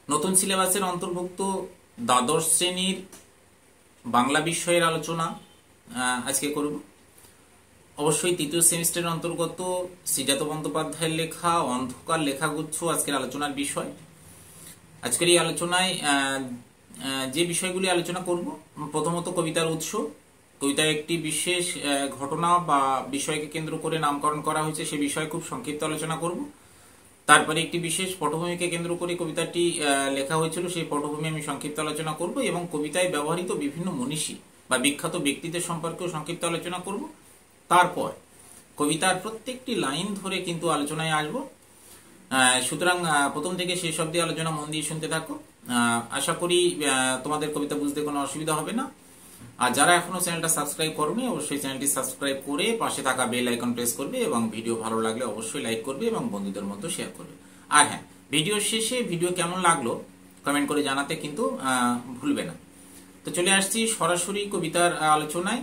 নতুন সিলেবাসের অন্তর্ভুক্ত দ্বাদশ শ্রেণীর বাংলা বিষয়ের আলোচনা আজকে করব। অবশ্যই তৃতীয় সেমিস্টারের অন্তর্গত শ্রীজাত বন্দ্যোপাধ্যায়ের লেখা অন্ধকার লেখাগুচ্ছ আজকের আলোচনার বিষয়। আজকের এই আলোচনায় যে বিষয়গুলি আলোচনা করব, প্রথমত কবিতার উৎস। কবিতার একটি বিশেষ ঘটনা বা বিষয়কে কেন্দ্র করে নামকরণ করা হয়েছে, সে বিষয়ে খুব সংক্ষিপ্ত আলোচনা করব। তারপরে একটি বিশেষ পটভূমিকে কেন্দ্র করে কবিতাটি লেখা হয়েছিল, সেই পটভূমি আমি সংক্ষিপ্ত আলোচনা করব এবং কবিতায় ব্যবহৃত বিভিন্ন মনীষী বা বিখ্যাত ব্যক্তিদের সম্পর্কেও সংক্ষিপ্ত আলোচনা করব। তারপর কবিতার প্রত্যেকটি লাইন ধরে কিন্তু আলোচনায় আসব। সুতরাং প্রথম থেকে শেষ অবধি আলোচনা মন দিয়ে শুনতে থাকো। আশা করি তোমাদের কবিতা বুঝতে কোনো অসুবিধা হবে না। আর যারা এখনো চ্যানেলটা সাবস্ক্রাইব করোনি, অবশ্যই চ্যানেলটি সাবস্ক্রাইব করে পাশে থাকা বেল আইকন প্রেস করবে এবং ভিডিও ভালো লাগলে অবশ্যই লাইক করবে এবং বন্ধুদের মধ্যে শেয়ার করবে। আর হ্যাঁ, ভিডিওর শেষে ভিডিও কেমন লাগলো কমেন্ট করে জানাতে কিন্তু ভুলবে না। তো চলে আসছি সরাসরি কবিতার আলোচনায়।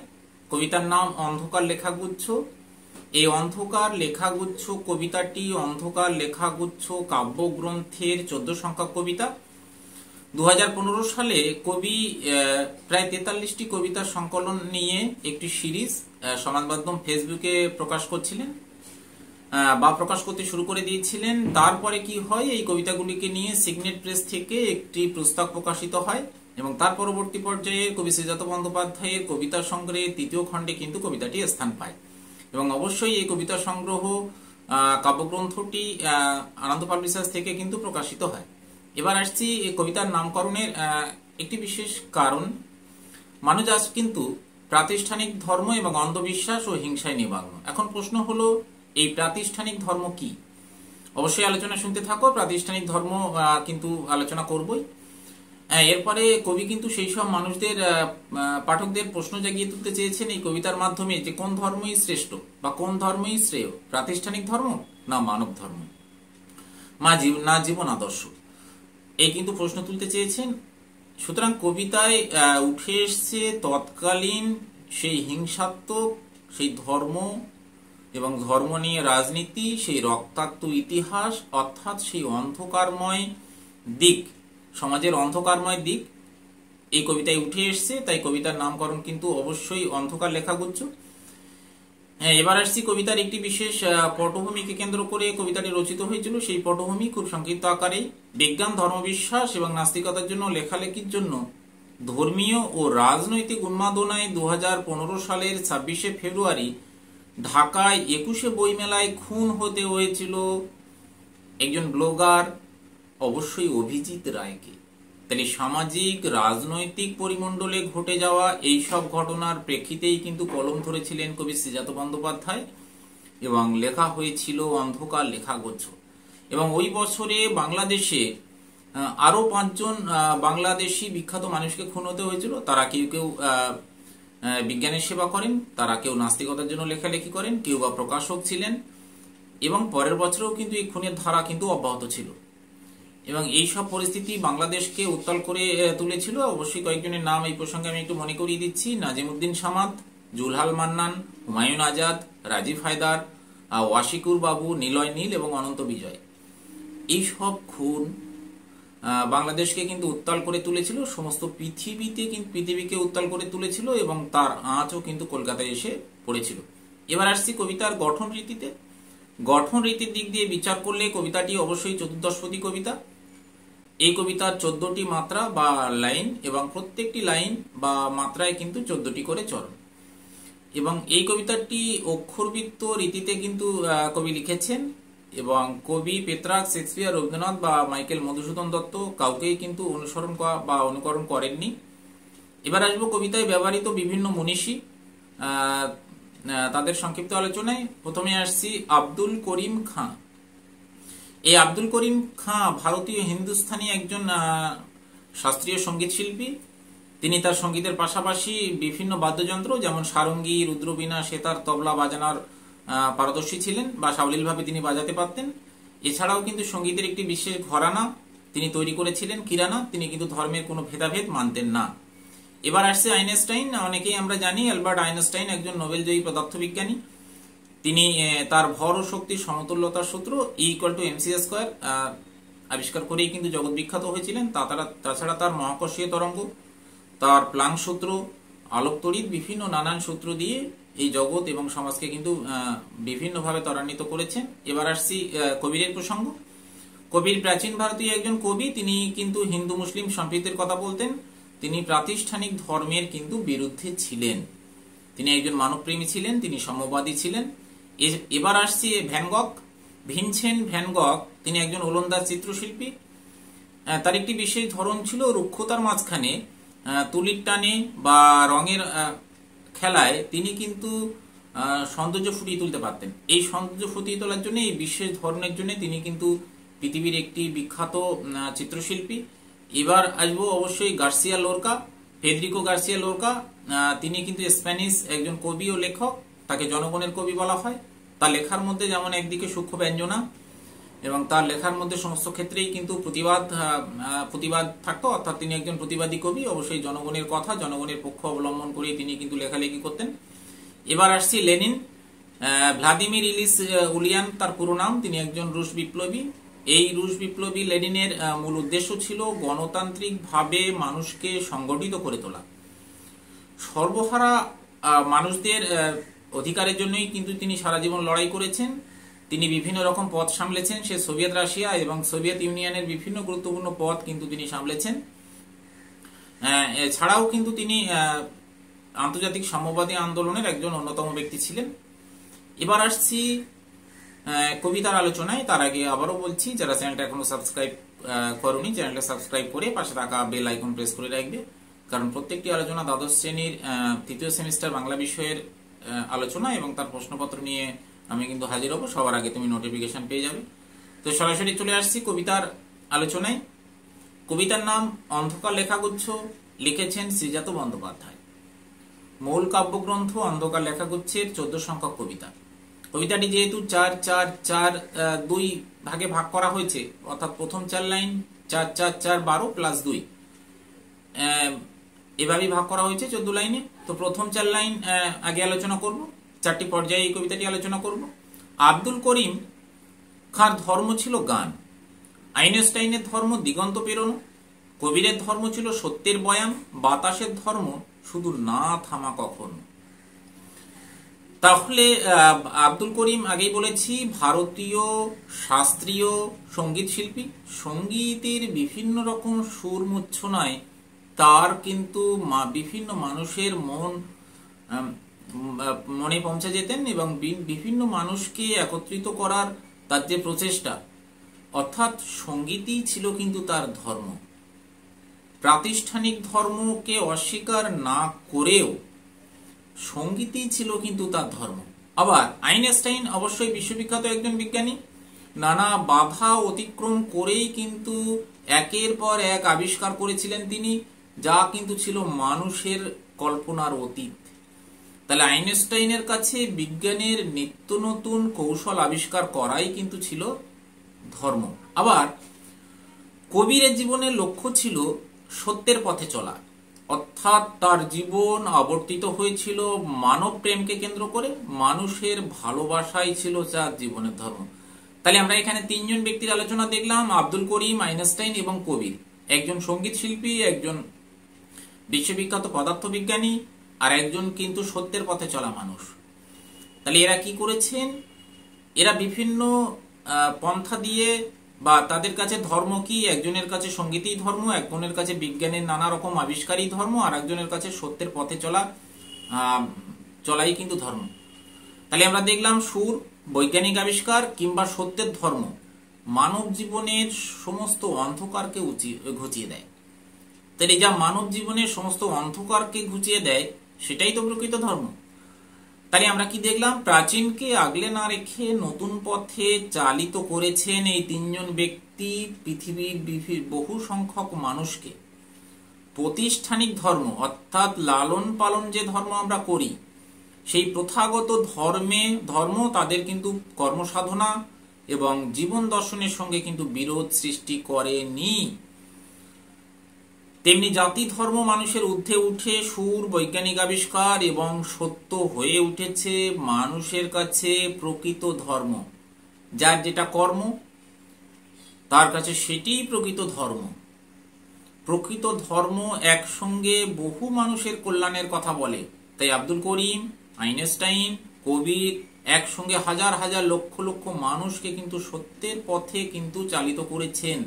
কবিতার নাম অন্ধকার লেখাগুচ্ছ। এই অন্ধকার লেখাগুচ্ছ কবিতাটি অন্ধকার লেখাগুচ্ছ কাব্যগ্রন্থের 14 সংখ্যক কবিতা। 2015 সালে কবি প্রায় 43টি কবিতার সংকলন নিয়ে একটি সিরিজ সমাজ মাধ্যম ফেসবুকে প্রকাশ করছিলেন বা প্রকাশ করতে শুরু করে দিয়েছিলেন। তারপরে কি হয়, এই কবিতাগুলিকে নিয়ে সিগনেট প্রেস থেকে একটি পুস্তক প্রকাশিত হয় এবং তার পরবর্তী পর্যায়ে কবি শ্রীজাত বন্দ্যোপাধ্যায়ের কবিতা সংগ্রহে 3য় খণ্ডে কিন্তু কবিতাটি স্থান পায় এবং অবশ্যই এই কবিতা সংগ্রহ কাব্যগ্রন্থটি আনন্দ পাবলিশার্স থেকে কিন্তু প্রকাশিত হয়। এবার আসছি এই কবিতার নামকরণের একটি বিশেষ কারণ। মানুষ আজ কিন্তু প্রাতিষ্ঠানিক ধর্ম এবং অন্ধবিশ্বাস ও হিংসায় নিমগ্ন। এখন প্রশ্ন হলো, এই প্রাতিষ্ঠানিক ধর্ম কি? অবশ্যই আলোচনা শুনতে থাকো। প্রাতিষ্ঠানিক ধর্ম কিন্তু আলোচনা করবই। এরপরে কবি কিন্তু সেই সব মানুষদের পাঠকদের প্রশ্ন জাগিয়ে তুলতে চেয়েছেন এই কবিতার মাধ্যমে যে কোন ধর্মই শ্রেষ্ঠ বা কোন ধর্মই শ্রেয়, প্রাতিষ্ঠানিক ধর্ম না মানব ধর্ম, না জীবন আদর্শ, এই কিন্তু প্রশ্ন তুলতে চেয়েছেন। সুতরাং কবিতায় উঠে এসছে তৎকালীন সেই হিংসাত্মক সেই ধর্ম এবং ধর্ম নিয়ে রাজনীতি, সেই রক্তাক্ত ইতিহাস, অর্থাৎ সেই অন্ধকারময় দিক, সমাজের অন্ধকারময় দিক এই কবিতায় উঠে এসছে। তাই কবিতার নামকরণ কিন্তু অবশ্যই অন্ধকার লেখাগুচ্ছ। এবার আসছি কবিতার একটি বিশেষ পটভূমিকে কেন্দ্র করে কবিতাটি রচিত হয়েছিল। সেই পটভূমি খুব সংক্ষিপ্ত আকারে বিজ্ঞান, ধর্মবিশ্বাস এবং নাস্তিকতার জন্য লেখালেখির জন্য ধর্মীয় ও রাজনৈতিক উন্মাদনায় 2015 সালের 26শে ফেব্রুয়ারি ঢাকায় 21শে বইমেলায় খুন হতে হয়েছিল একজন ব্লগার, অবশ্যই অভিজিৎ রায়কে। তাহলে সামাজিক রাজনৈতিক পরিমণ্ডলে ঘটে যাওয়া এই সব ঘটনার প্রেক্ষিতেই কিন্তু কলম ধরেছিলেন কবি শ্রীজাত বন্দ্যোপাধ্যায় এবং লেখা হয়েছিল অন্ধকার লেখাগুচ্ছ। এবং ওই বছরে বাংলাদেশে আরো 5 জন বাংলাদেশি বিখ্যাত মানুষকে খুন হতে হয়েছিল। তারা কেউ কেউ বিজ্ঞানের সেবা করেন, তারা কেউ নাস্তিকতার জন্য লেখালেখি করেন, কেউ বা প্রকাশক ছিলেন এবং পরের বছরেও কিন্তু এই খুনের ধারা কিন্তু অব্যাহত ছিল এবং এই সব পরিস্থিতি বাংলাদেশকে উত্তাল করে তুলেছিল। অবশ্যই কয়েকজনের নাম এই প্রসঙ্গে আমি একটু মনে করিয়ে দিচ্ছি: নাজিমুদ্দিন সামাদ, জুলহাল মান্নান, হুমায়ুন আজাদ, রাজীব হায়দার, ওয়াশিকুর বাবু, নিলয় নীল এবং অনন্ত বিজয়। এই সব খুন বাংলাদেশকে কিন্তু উত্তাল করে তুলেছিল, সমস্ত পৃথিবীকে উত্তাল করে তুলেছিল এবং তার আঁচও কিন্তু কলকাতায় এসে পড়েছিল। এবার আসছি কবিতার গঠন রীতিতে। গঠন রীতির দিক দিয়ে বিচার করলে কবিতাটি অবশ্যই চতুর্দশপদী কবিতা। এই কবিতার 14টি মাত্রা বা লাইন এবং প্রত্যেকটি লাইন বা মাত্রায় কিন্তু 14টি করে চরণ। এবং এই কবিতাটি অক্ষরবৃত্ত রীতিতে কিন্তু কবি লিখেছেন এবং কবি পেত্রার্ক, শেক্সপিয়ার, রবীন্দ্রনাথ বা মাইকেল মধুসূদন দত্ত কাউকেই কিন্তু অনুসরণ বা অনুকরণ করেননি। এবার আসবো কবিতায় ব্যবহৃত বিভিন্ন মনীষী, তাদের সংক্ষিপ্ত আলোচনায়। প্রথমে আসছি আব্দুল করিম খাঁ। এই আব্দুল করিম খাঁ ভারতীয় হিন্দুস্থানী একজন শাস্ত্রীয় সঙ্গীত শিল্পী। তিনি তার সঙ্গীতের পাশাপাশি বিভিন্ন বাদ্যযন্ত্র যেমন সারঙ্গী, রুদ্রবীণা, সেতার, তবলা বাজানোর পারদর্শী ছিলেন বা সাবলীলভাবে তিনি বাজাতে পারতেন। এছাড়াও কিন্তু সঙ্গীতের একটি বিশেষ ঘরানা তিনি তৈরি করেছিলেন, কিরানা। তিনি কিন্তু ধর্মের কোনো ভেদাভেদ মানতেন না। এবার আসছে আইনস্টাইন। অনেকেই আমরা জানি অ্যালবার্ট আইনস্টাইন একজন নোবেলজয়ী পদার্থবিজ্ঞানী। তিনি তার ভর ও শক্তির সমতুল্যতার সূত্র E = mc² আবিষ্কার করেই কিন্তু জগৎ বিখ্যাত হয়েছিলেন। তাছাড়া তার মহাকর্ষীয় তরঙ্গ, তার প্লাঙ্ক সূত্র, আলোক তড়িৎ, বিভিন্ন নানান সূত্র দিয়ে এই জগৎ এবং সমাজকে কিন্তু বিভিন্নভাবে ত্বরান্বিত করেছেন। এবার আসছি কবিরের প্রসঙ্গ। কবির প্রাচীন ভারতীয় একজন কবি, তিনি কিন্তু হিন্দু মুসলিম সম্প্রীতির কথা বলতেন। তিনি প্রাতিষ্ঠানিক ধর্মের কিন্তু বিরুদ্ধে ছিলেন। তিনি একজন মানবপ্রেমী ছিলেন, তিনি সাম্যবাদী ছিলেন। এবার আসছি ভ্যান গগ, ভিনসেন্ট ভ্যান গগ। তিনি একজন ওলন্দাজ চিত্রশিল্পী। তার একটি বিশেষ ধরন ছিল রুক্ষতার মাঝখানে তুলির টানে বা রঙের খেলায় তিনি কিন্তু সৌন্দর্য ফুটিয়ে তুলতে পারতেন। এই সৌন্দর্য ফুটিয়ে তোলার জন্য, এই বিশেষ ধরনের জন্য তিনি কিন্তু পৃথিবীর একটি বিখ্যাত চিত্রশিল্পী। এবার আসবো অবশ্যই Garcia Lorca, Federico Garcia Lorca. তিনি কিন্তু স্প্যানিশ একজন কবি ও লেখক। তাকে জনগণের কবি বলা হয়। তার লেখার মধ্যে যেমন একদিকে সূক্ষ্ম ব্যঞ্জনা এবং তার লেখার মধ্যে সমস্ত ক্ষেত্রেই কিন্তু প্রতিবাদ থাকতো, অর্থাৎ তিনি একজন প্রতিবাদী কবি। অবশ্যই জনগণের কথা, জনগণের পক্ষ অবলম্বন করে তিনি কিন্তু লেখালেখি করতেন। এবার আসছি লেনিন, ভ্লাদিমির ইলিচ উলিয়ান তার পুরো নাম। তিনি একজন রুশ বিপ্লবী। এই রুশ বিপ্লবী লেনিনের মূল উদ্দেশ্য ছিল গণতান্ত্রিকভাবে মানুষকে সংগঠিত করে তোলা। সর্বহারা মানুষদের অধিকারের জন্যই কিন্তু তিনি সারা জীবন লড়াই করেছেন। তিনি বিভিন্ন রকম পদ সামলেছেন। সে সোভিয়েত রাশিয়া এবং সোভিয়েত ইউনিয়নের বিভিন্ন গুরুত্বপূর্ণ পদ কিন্তু তিনি সামলেছেন। এছাড়াও কিন্তু তিনি আন্তর্জাতিক সাম্যবাদী আন্দোলনের একজন অন্যতম ব্যক্তি ছিলেন। এবার আসছি কবিতার আলোচনায়। তার আগে আবারও বলছি, যারা চ্যানেলটা এখনো সাবস্ক্রাইব করোনি, চ্যানেলটা সাবস্ক্রাইব করে পাশে থাকা বেল আইকন প্রেস করে রাখবে। কারণ প্রত্যেকটি আলোচনা দ্বাদশ শ্রেণীর তৃতীয় সেমিস্টার বাংলা বিষয়ের আলোচনা এবং তার প্রশ্নপত্র নিয়ে আমি কিন্তু হাজির হব। সবার আগে তুমি নোটিফিকেশন পেয়ে যাবে। তো সরাসরি চলে আসছি কবিতার আলোচনায়। কবিতার নাম অন্ধকার লেখাগুচ্ছ, লিখেছেন শ্রীজাত বন্দ্যোপাধ্যায়। মূল কাব্যগ্রন্থ অন্ধকার লেখাগুচ্ছের 14 সংখ্যক কবিতা। কবিতাটি যেহেতু 4-4-4-4-2 ভাগে ভাগ করা হয়েছে, অর্থাৎ প্রথম 4 লাইন 4-4-4-12 প্লাস 2, এভাবেই ভাগ করা হয়েছে 14 লাইনে। তো প্রথম 4 লাইন আগে আলোচনা করব, 4টি পর্যায়ে এই কবিতাটি আলোচনা করব। আব্দুল করিম খাঁর ধর্ম ছিল গান, আইনস্টাইনের ধর্ম দিগন্ত পেরোনো, কবিরের ধর্ম ছিল সত্যের বয়ান, বাতাসের ধর্ম শুধু না থামা কখনো। তাহলে আব্দুল করিম আগেই বলেছি ভারতীয় শাস্ত্রীয় সঙ্গীত শিল্পী। সঙ্গীতের বিভিন্ন রকম সুর মূর্ছনায় তার কিন্তু বিভিন্ন মানুষের মনে পৌঁছে যেতেন এবং বিভিন্ন মানুষকে একত্রিত করার তার যে প্রচেষ্টা, অর্থাৎ সঙ্গীতই ছিল কিন্তু তার ধর্ম। প্রাতিষ্ঠানিক ধর্মকে অস্বীকার না করেও সঙ্গীতই ছিল কিন্তু তার ধর্ম। আবার আইনস্টাইন অবশ্যই বিশ্ববিখ্যাত একজন বিজ্ঞানী। নানা বাধা অতিক্রম করেই কিন্তু একের পর এক আবিষ্কার করেছিলেন তিনি, যা কিন্তু ছিল মানুষের কল্পনার অতীত। তাহলে আইনস্টাইনের কাছে বিজ্ঞানের নিত্য নতুন কৌশল আবিষ্কার করাই কিন্তু ছিল ধর্ম। আবার কবিরের জীবনের লক্ষ্য ছিল সত্যের পথে চলা, অর্থাৎ তার জীবন আবর্তিত হয়েছিল মানব প্রেমকে কেন্দ্র করে। মানুষের ভালোবাসাই ছিল তার জীবনের ধর্ম। তাহলে আমরা এখানে 3 জন ব্যক্তির আলোচনা দেখলাম, আব্দুল করিম, আইনস্টাইন এবং কবির। একজন সঙ্গীত শিল্পী, একজন বিশ্ববিখ্যাত পদার্থবিজ্ঞানী, আর একজন কিন্তু সত্যের পথে চলা মানুষ। তাহলে এরা কি করেছেন? এরা বিভিন্ন পন্থা দিয়ে বা তাদের কাছে ধর্ম কি, একজনের কাছে সঙ্গীতই ধর্ম, একজনের কাছে বিজ্ঞানের নানা রকম আবিষ্কারই ধর্ম, আর একজনের কাছে সত্যের পথে চলাই কিন্তু ধর্ম। তাহলে আমরা দেখলাম সুর, বৈজ্ঞানিক আবিষ্কার কিংবা সত্যের ধর্ম মানব জীবনের সমস্ত অন্ধকারকে ঘুচিয়ে দেয়। তাহলে যা মানব জীবনের সমস্ত অন্ধকারকে ঘুচিয়ে দেয় সেটাই তো প্রকৃত ধর্ম। তাহলে আমরা কি দেখলাম? প্রাচীনকে আগলে না রেখে নতুন পথে চালিত করেছেন এই 3 জন ব্যক্তি পৃথিবীর বহু সংখ্যক মানুষকে। প্রতিষ্ঠানিক ধর্ম অর্থাৎ লালন পালন যে ধর্ম আমরা করি, সেই প্রথাগত ধর্ম তাদের কিন্তু কর্মসাধনা এবং জীবন দর্শনের সঙ্গে কিন্তু বিরোধ সৃষ্টি করেনি। তেমনি জাতি ধর্ম মানুষের ঊর্ধ্বে উঠে সুর, বৈজ্ঞানিক আবিষ্কার এবং সত্য হয়ে উঠেছে মানুষের কাছে প্রকৃত ধর্ম, যার যেটা কর্ম তার কাছে সেটিই প্রকৃত ধর্ম। প্রকৃত ধর্ম একসঙ্গে বহু মানুষের কল্যাণের কথা বলে। তাই আব্দুল করিম, আইনস্টাইন, কবির একসঙ্গে হাজার হাজার লক্ষ লক্ষ মানুষকে কিন্তু সত্যের পথে কিন্তু চালিত করেছেন।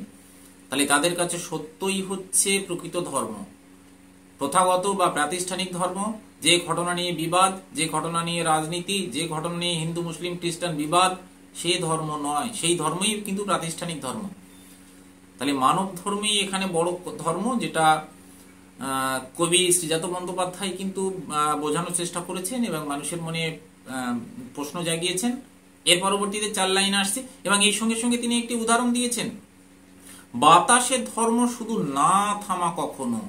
তাহলে তাদের কাছে সত্যই হচ্ছে প্রকৃত ধর্ম। প্রথাগত বা প্রাতিষ্ঠানিক ধর্ম, যে ঘটনা নিয়ে বিবাদ, যে ঘটনা নিয়ে রাজনীতি, যে ঘটনা নিয়ে হিন্দু মুসলিম খ্রিস্টান বিবাদ, সে ধর্ম নয়। সেই ধর্মই কিন্তু প্রাতিষ্ঠানিক ধর্ম। তাহলে মানব ধর্মই এখানে বড় ধর্ম, যেটা কবি শ্রীজাত বন্দ্যোপাধ্যায় কিন্তু বোঝানোর চেষ্টা করেছেন এবং মানুষের মনে প্রশ্ন জাগিয়েছেন। এর পরবর্তীতে 4 লাইন আসছে এবং এই সঙ্গে সঙ্গে তিনি একটি উদাহরণ দিয়েছেন। বাতাসের ধর্ম শুধু না থামা কখনো।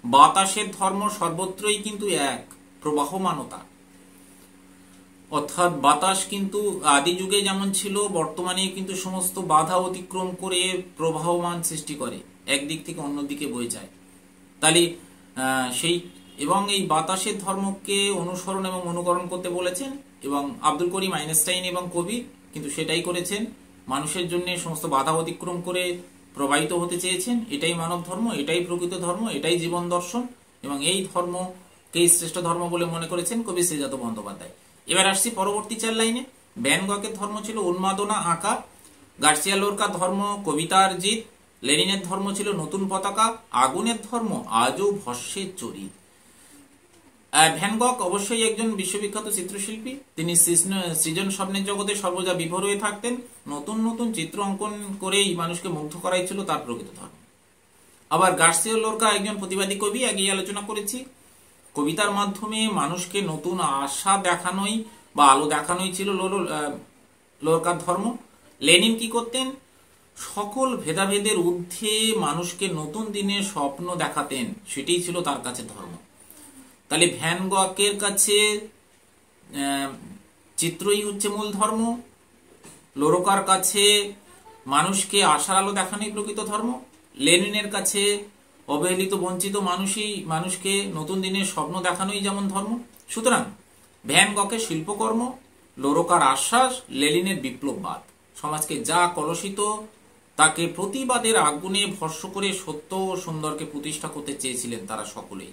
বাতাসের ধর্ম সর্বত্রই কিন্তু এক, প্রবাহমানতা। অর্থাৎ বাতাস কিন্তু আদি যুগে যেমন ছিল, বর্তমানে কিন্তু সমস্ত বাধা অতিক্রম করে প্রবাহমান সৃষ্টি করে, একদিক থেকে অন্য দিকে বয়ে যায়। তাহলে সেই এবং এই বাতাসের ধর্মকে অনুসরণ এবং অনুকরণ করতে বলেছেন এবং আব্দুল করিম, আইনস্টাইন এবং কবি কিন্তু সেটাই করেছেন। মানুষের জন্য সমস্ত বাধা অতিক্রম করে প্রবাহিত হতে চেয়েছেন। এটাই মানব ধর্ম, এটাই প্রকৃত ধর্ম, এটাই জীবন দর্শন এবং এই ধর্মকেই শ্রেষ্ঠ ধর্ম বলে মনে করেছেন কবি শ্রীজাত বন্দ্যোপাধ্যায়। এবার আসছি পরবর্তী 4 লাইনে। ভ্যান গকের ধর্ম ছিল উন্মাদনা আঁকা, গার্সিয়া লোরকার ধর্ম কবিতার জিত, লেনিনের ধর্ম ছিল নতুন পতাকা, আগুনের ধর্ম আজও ভস্যের চরি। ভ্যান গক অবশ্যই একজন বিশ্ববিখ্যাত চিত্রশিল্পী। তিনি সৃজন স্বপ্নের জগতে সর্বদা বিভোর হয়ে থাকতেন। নতুন নতুন চিত্র অঙ্কন করেই মানুষকে মুগ্ধ করাই ছিল তার প্রকৃত ধর্ম। আবার গার্সিয়া লোরকা একজন প্রতিবাদী কবি, আগেই আলোচনা করেছি। কবিতার মাধ্যমে মানুষকে নতুন আশা দেখানোই বা আলো দেখানোই ছিল লোরকার ধর্ম। লেনিন কি করতেন? সকল ভেদাভেদের ঊর্ধ্বে মানুষকে নতুন দিনের স্বপ্ন দেখাতেন, সেটাই ছিল তার কাছে ধর্ম। তাহলে ভ্যান গকের কাছে চিত্রই হচ্ছে মূল ধর্ম, লোরকার কাছে মানুষকে আশার আলো দেখানোই প্রকৃত ধর্ম, লেনিনের কাছে অবহেলিত বঞ্চিত মানুষকে নতুন দিনের স্বপ্ন দেখানোই যেমন ধর্ম। সুতরাং ভ্যান গকের শিল্পকর্ম, লোরকার আশ্বাস, লেনিনের বিপ্লববাদ। সমাজকে যা কলুষিত তাকে প্রতিবাদের আগুনে ভস্ম করে সত্য ও সুন্দরকে প্রতিষ্ঠা করতে চেয়েছিলেন তারা সকলেই।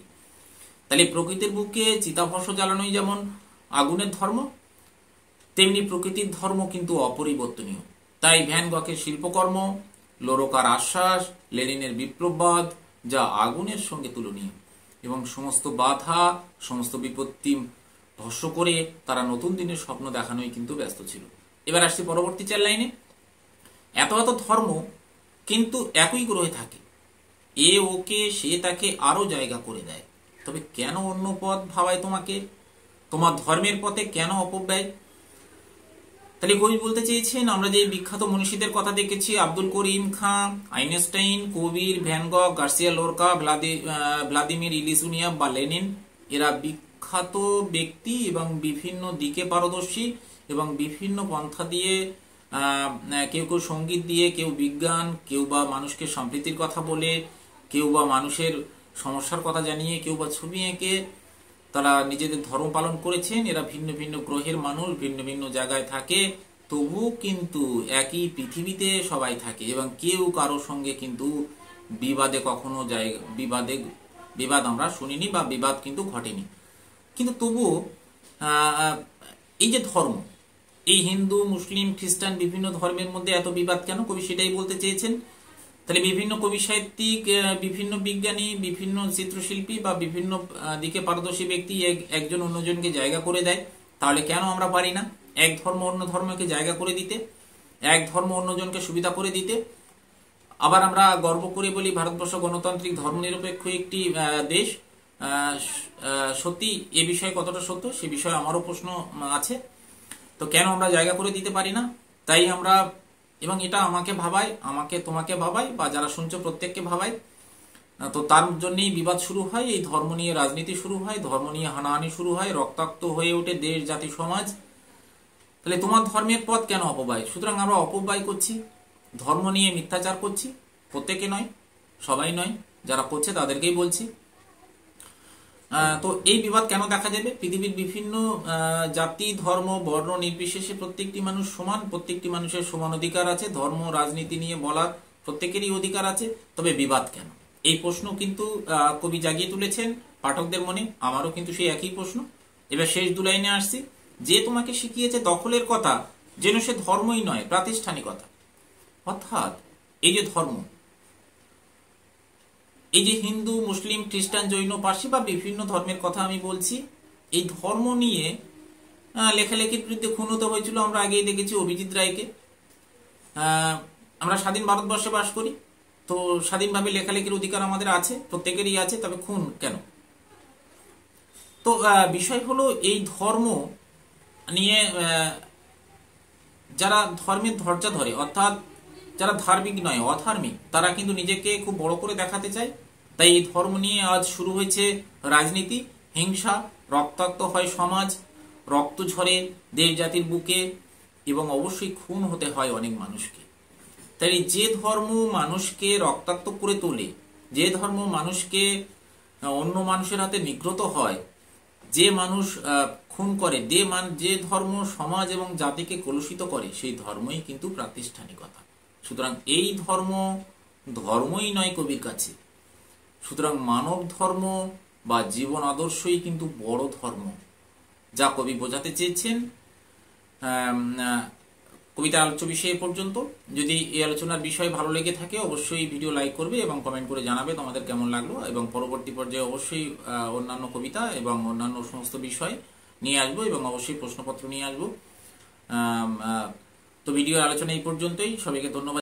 তাহলে প্রকৃতির বুকে চিতাভস্ম জ্বালানোই যেমন আগুনের ধর্ম, তেমনি প্রকৃতির ধর্ম কিন্তু অপরিবর্তনীয়। তাই ভ্যান গকের শিল্পকর্ম, লোরকার আশ্বাস, লেনিনের বিপ্লববাদ যা আগুনের সঙ্গে তুলনীয় এবং সমস্ত বাধা, সমস্ত বিপত্তি ভস্ম করে তারা নতুন দিনের স্বপ্ন দেখানোই কিন্তু ব্যস্ত ছিল। এবার আসছি পরবর্তী 4 লাইনে। এত এত ধর্ম কিন্তু একই গ্রহে থাকে, এ ওকে সে তাকে আরো জায়গা করে দেয়। তবে কেন অন্য পথ ভাবায় তোমাকে? তোমার ধর্মের পথে কেন অপব্যয়? তাহলে কবি বলতে চেয়েছেন, আমরা যে বিখ্যাত মনীষীদের কথা দেখেছি, আব্দুল করিম খাঁ, আইনস্টাইন, কবির, ভ্যান গক, গার্সিয়া লোরকা, ভ্লাদিমির ইলিসুনিয়াভ বা লেনিন, এরা বিখ্যাত ব্যক্তি এবং বিভিন্ন দিকে পারদর্শী এবং বিভিন্ন পন্থা দিয়ে, কেউ কেউ সঙ্গীত দিয়ে, কেউ বিজ্ঞান, কেউ বা মানুষকে সম্প্রীতির কথা বলে, কেউ বা মানুষের সমস্যার কথা জানিয়ে, কেউ বা ছবি এঁকে তারা নিজেদের ধর্ম পালন করেছেন। এরা ভিন্ন ভিন্ন গ্রহের মানুষ, ভিন্ন ভিন্ন জায়গায় থাকে, তবু কিন্তু একই পৃথিবীতে সবাই থাকে এবং কেউ কারো সঙ্গে কিন্তু বিবাদে কখনো বিবাদ আমরা শুনিনি বা বিবাদ কিন্তু ঘটেনি। কিন্তু তবুও এই যে ধর্ম, এই হিন্দু মুসলিম খ্রিস্টান বিভিন্ন ধর্মের মধ্যে এত বিবাদ কেন? কবি সেটাই বলতে চেয়েছেন। তাহলে বিভিন্ন কবি সাহিত্যিক, বিভিন্ন বিজ্ঞানী, বিভিন্ন চিত্রশিল্পী বা বিভিন্ন দিকে পারদর্শী ব্যক্তি একজন অন্যজনকে জায়গা করে দেয়। তাহলে কেন আমরা পারি না এক ধর্ম অন্য ধর্মকে জায়গা করে দিতে, এক ধর্ম অন্যজনকে সুবিধা করে দিতে? আবার আমরা গর্ব করে বলি ভারতবর্ষ গণতান্ত্রিক ধর্মনিরপেক্ষ একটি দেশ। সত্যি এ বিষয়ে কতটা সত্য সে বিষয়ে আমারও প্রশ্ন আছে। তো কেন আমরা জায়গা করে দিতে পারি না? তাই আমরা, এবং এটা আমাকে ভাবায়, আমাকে তোমাকে ভাবায়, বা যারা শুনছো প্রত্যেককে ভাবায়। তো তার জন্যই বিবাদ শুরু হয়, এই ধর্ম নিয়ে রাজনীতি শুরু হয়, ধর্ম নিয়ে হানাহানি শুরু হয়, রক্তাক্ত হয়ে ওঠে দেশ, জাতি, সমাজ। তাহলে তোমার ধর্মের পথ কেন অপব্যয়? সুতরাং আমরা অপব্যয় করছি, ধর্ম নিয়ে মিথ্যাচার করছি। প্রত্যেকে নয়, সবাই নয়, যারা করছে তাদেরকেই বলছি। তো এই বিবাদ কেন দেখা যাবে? পৃথিবীর বিভিন্ন জাতি, ধর্ম, বর্ণ নির্বিশেষে প্রত্যেকটি মানুষ সমান, প্রত্যেকটি মানুষের সমান অধিকার আছে, ধর্ম রাজনীতি নিয়ে বলার প্রত্যেকেরই অধিকার আছে, তবে বিবাদ কেন? এই প্রশ্ন কিন্তু কবি জাগিয়ে তুলেছেন পাঠকদের মনে, আমারও কিন্তু সেই একই প্রশ্ন। এবার শেষ দু লাইনে আসছি, যে তোমাকে শিখিয়েছে দখলের কথা, যেন সে ধর্মই নয় প্রাতিষ্ঠানিকতা। অর্থাৎ এই যে ধর্ম, এই যে হিন্দু, মুসলিম, খ্রিস্টান, জৈন, পার্সি বা বিভিন্ন ধর্মের কথা আমি বলছি, এই ধর্ম নিয়ে লেখালেখির বিরুদ্ধে খুন হতে হয়েছিল, আমরা আগেই দেখেছি অভিজিৎ রায়কে। আমরা স্বাধীন ভারতবর্ষে বাস করি, তো স্বাধীনভাবে লেখালেখির অধিকার আমাদের আছে, প্রত্যেকেরই আছে, তবে খুন কেন? তো বিষয় হলো এই ধর্ম নিয়ে যারা ধর্মের ধর্জা ধরে, অর্থাৎ যারা ধার্মিক নয়, অধার্মিক, তারা কিন্তু নিজেকে খুব বড় করে দেখাতে চায়। তাই এই ধর্ম নিয়ে আজ শুরু হয়েছে রাজনীতি, হিংসা, রক্তাক্ত হয় সমাজ, রক্ত ঝরে দেশ জাতির বুকে, এবং অবশ্যই খুন হতে হয় অনেক মানুষকে। তাই যে ধর্ম মানুষকে রক্তাক্ত করে তোলে, যে ধর্ম মানুষকে অন্য মানুষের হাতে নিগ্রত হয়, যে মানুষ খুন করে, যে ধর্ম সমাজ এবং জাতিকে কলুষিত করে, সেই ধর্মই কিন্তু প্রাতিষ্ঠানিকতা। সুতরাং এই ধর্মই নয় কবির কাছে। সুতরাং মানব ধর্ম বা জীবন আদর্শই কিন্তু বড় ধর্ম, যা কবি বোঝাতে চেয়েছেন। কবিতা আলোচ্য বিষয় পর্যন্ত। যদি এই আলোচনার বিষয় ভালো লেগে থাকে অবশ্যই ভিডিও লাইক করবে এবং কমেন্ট করে জানাবে তোমাদের কেমন লাগলো, এবং পরবর্তী পর্যায়ে অবশ্যই অন্যান্য কবিতা এবং অন্যান্য সমস্ত বিষয় নিয়ে আসবো, এবং অবশ্যই প্রশ্নপত্র নিয়ে আসবো। তো ভিডিও আলোচনা এই পর্যন্তই। সবাইকে ধন্যবাদ।